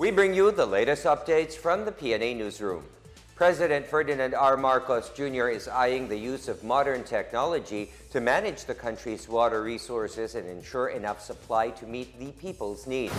We bring you the latest updates from the Pna Newsroom. President Ferdinand R. Marcos Jr. is eyeing the use of modern technology to manage the country's water resources and ensure enough supply to meet the people's needs.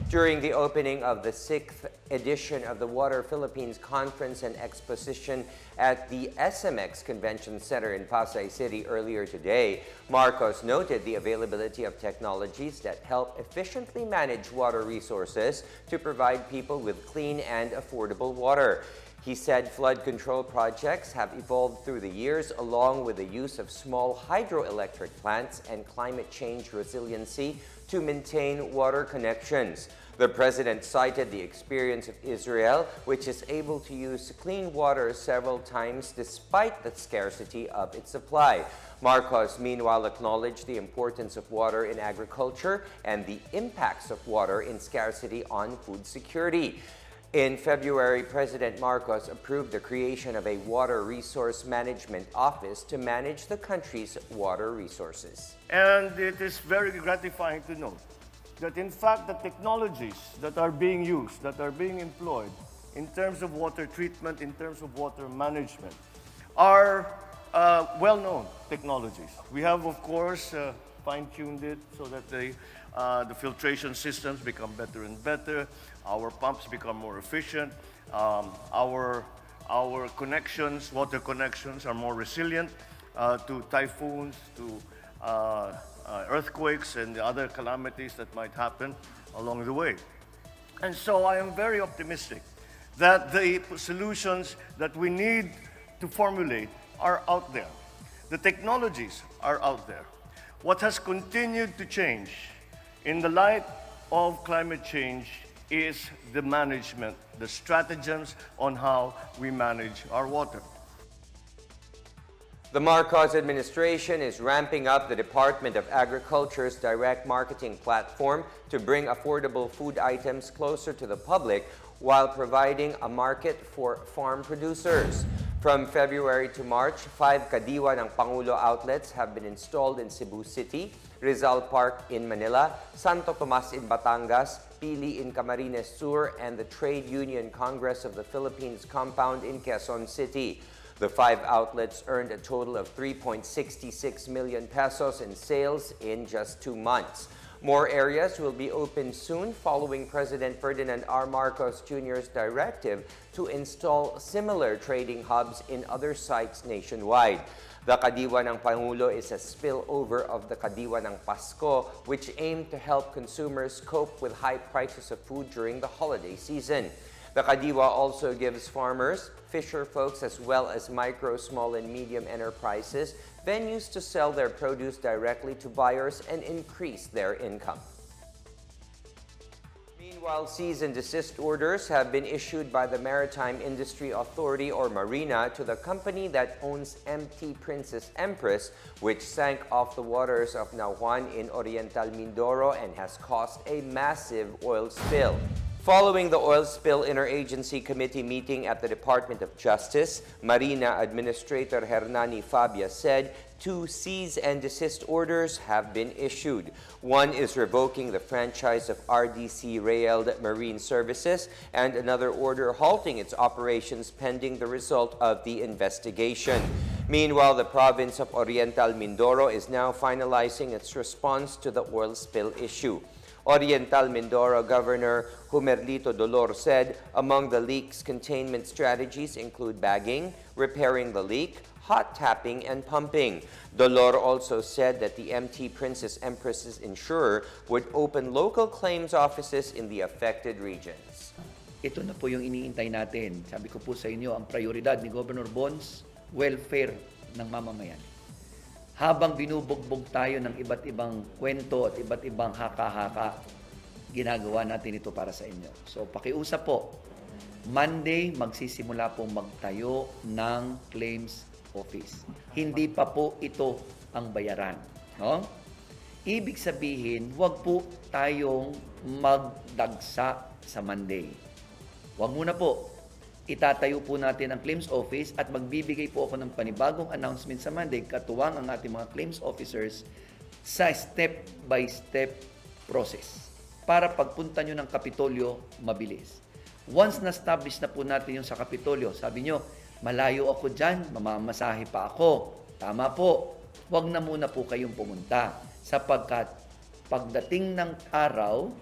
During the opening of the 6th edition of the Water Philippines Conference and Exposition at the SMX Convention Center in Pasay City earlier today, Marcos noted the availability of technologies that help efficiently manage water resources to provide people with clean and affordable water. He said flood control projects have evolved through the years along with the use of small hydroelectric plants and climate change resiliency to maintain water connections. The president cited the experience of Israel, which is able to use clean water several times despite the scarcity of its supply. Marcos, meanwhile, acknowledged the importance of water in agriculture and the impacts of water in scarcity on food security. In February, President Marcos approved the creation of a Water Resource Management Office to manage the country's water resources. And it is very gratifying to note that in fact the technologies that are being used, that are being employed in terms of water treatment, in terms of water management, are well-known technologies. We have, of course, fine-tuned it so that the filtration systems become better and better, our pumps become more efficient, our connections, water connections are more resilient to typhoons, to earthquakes and the other calamities that might happen along the way. And so I am very optimistic that the solutions that we need to formulate are out there. The technologies are out there. What has continued to change in the light of climate change is the management, the stratagems on how we manage our water. The Marcos administration is ramping up the Department of Agriculture's direct marketing platform to bring affordable food items closer to the public while providing a market for farm producers. From February to March, 5 Kadiwa ng Pangulo outlets have been installed in Cebu City, Rizal Park in Manila, Santo Tomas in Batangas, Pili in Camarines Sur, and the Trade Union Congress of the Philippines compound in Quezon City. The 5 outlets earned a total of 3.66 million pesos in sales in just 2 months. More areas will be opened soon following President Ferdinand R. Marcos Jr.'s directive to install similar trading hubs in other sites nationwide. The Kadiwa ng Pangulo is a spillover of the Kadiwa ng Pasko, which aimed to help consumers cope with high prices of food during the holiday season. The Kadiwa also gives farmers, fisher folks, as well as micro, small, and medium enterprises venues to sell their produce directly to buyers and increase their income. Meanwhile, cease and desist orders have been issued by the Maritime Industry Authority or Marina to the company that owns MT Princess Empress, which sank off the waters of Nauan in Oriental Mindoro and has caused a massive oil spill. Following the oil spill interagency committee meeting at the Department of Justice, Marina Administrator Hernani Fabia said 2 cease and desist orders have been issued. One is revoking the franchise of RDC Railed Marine Services, and another order halting its operations pending the result of the investigation. Meanwhile, the province of Oriental Mindoro is now finalizing its response to the oil spill issue. Oriental Mindoro Governor Humerlito Dolor said among the leak's containment strategies include bagging, repairing the leak, hot tapping, and pumping. Dolor also said that the MT Princess Empress's insurer would open local claims offices in the affected regions. Ito na po yung iniintay natin. Sabi ko po sa inyo, ang prioridad ni Governor Bons, welfare ng mamamayan. Habang binubugbog tayo ng iba't ibang kwento at iba't ibang haka-haka, ginagawa natin ito para sa inyo. So, pakiusap po, Monday, magsisimula po magtayo ng claims office. Hindi pa po ito ang bayaran. No? Ibig sabihin, huwag po tayong magdagsa sa Monday. Huwag muna po. Itatayo po natin ang claims office at magbibigay po ako ng panibagong announcement sa Monday katuwang ang ating mga claims officers sa step-by-step process. para pagpunta nyo ng Kapitolyo, mabilis. Once na-establish na po natin yung sa Kapitolyo, sabi nyo, malayo ako dyan, mamamasahe pa ako. Tama po, huwag na muna po kayong pumunta sapagkat pagdating ng araw,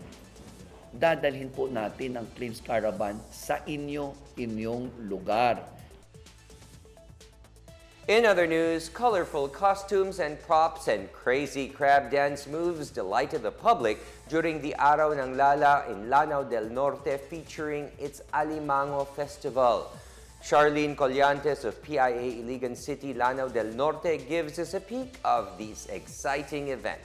dadalhin po natin ang claims caravan sa inyong lugar. In other news, colorful costumes and props and crazy crab dance moves delighted the public during the Araw ng Lala in Lanao Del Norte featuring its Alimango Festival. Charlene Collantes of PIA Iligan City, Lanao Del Norte gives us a peek of this exciting event.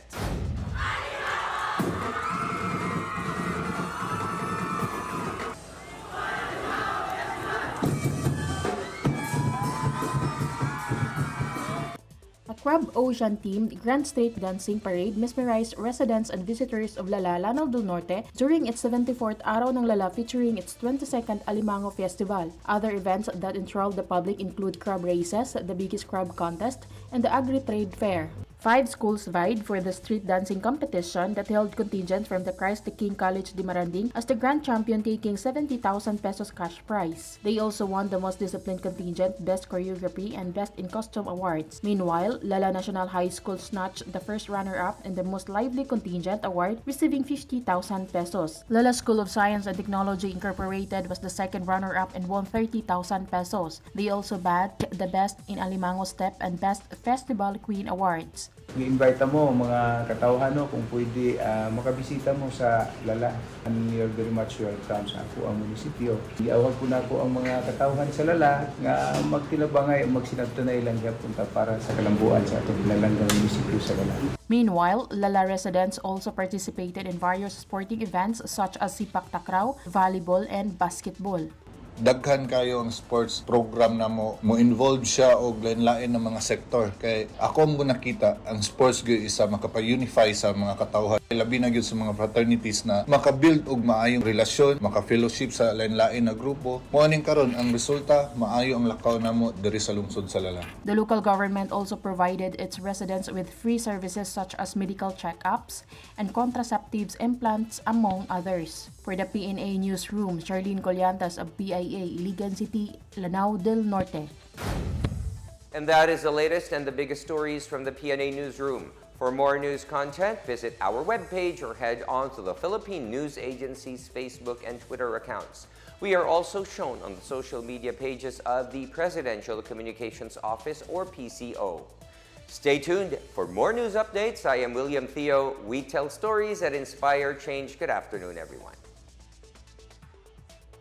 Crab Ocean-themed Grand State Dancing Parade mesmerized residents and visitors of Lanao Del Norte during its 74th Araw ng Lala featuring its 22nd Alimango Festival. Other events that enthralled the public include crab races, the biggest crab contest, and the Agri-Trade Fair. 5 schools vied for the street dancing competition that held contingent from the Christ the King College de Maranding as the grand champion, taking 70,000 pesos cash prize. They also won the most disciplined contingent, best choreography, and best in costume awards. Meanwhile, Lala National High School snatched the first runner-up in the most lively contingent award, receiving 50,000 pesos. Lala School of Science and Technology Incorporated was the second runner-up and won 30,000 pesos. They also bagged the best in Alimango Step and best Festival Queen awards. I-invite mo mga katawhan kung pwede makabisita mo sa Lala. And you're very much welcome sa ako ang munisipyo. Iawag ko na ako ang mga katawhan sa Lala nga magtilabangay o magsinabtanay lang punta para sa kalambuan sa atong ilalanggang munisipyo sa Lala. Meanwhile, Lala residents also participated in various sporting events such as sipak takraw, volleyball, and basketball. Daghan kayo ang sports program na mo involve siya og lain-lain ng mga sektor. Kay ako mo nakita ang sports gyud isa makapa-unify sa mga katawhan. Labi na gyud sa mga fraternities na makabuild og maayong relasyon, maka-fellowship sa lain-lain na grupo. Moaning karon ang resulta maayo ang lakaw namo diri sa lungsod sa Lala. The local government also provided its residents with free services such as medical checkups and contraceptives implants, among others. For the Pna Newsroom, Charlene Collantes of PIA Iligan City, Lanao Del Norte. And that is the latest and the biggest stories from the Pna Newsroom. For more news content, visit our webpage or head on to the Philippine News Agency's Facebook and Twitter accounts. We are also shown on the social media pages of the Presidential Communications Office or PCO. Stay tuned for more news updates. I am William Theo. We tell stories that inspire change. Good afternoon, everyone.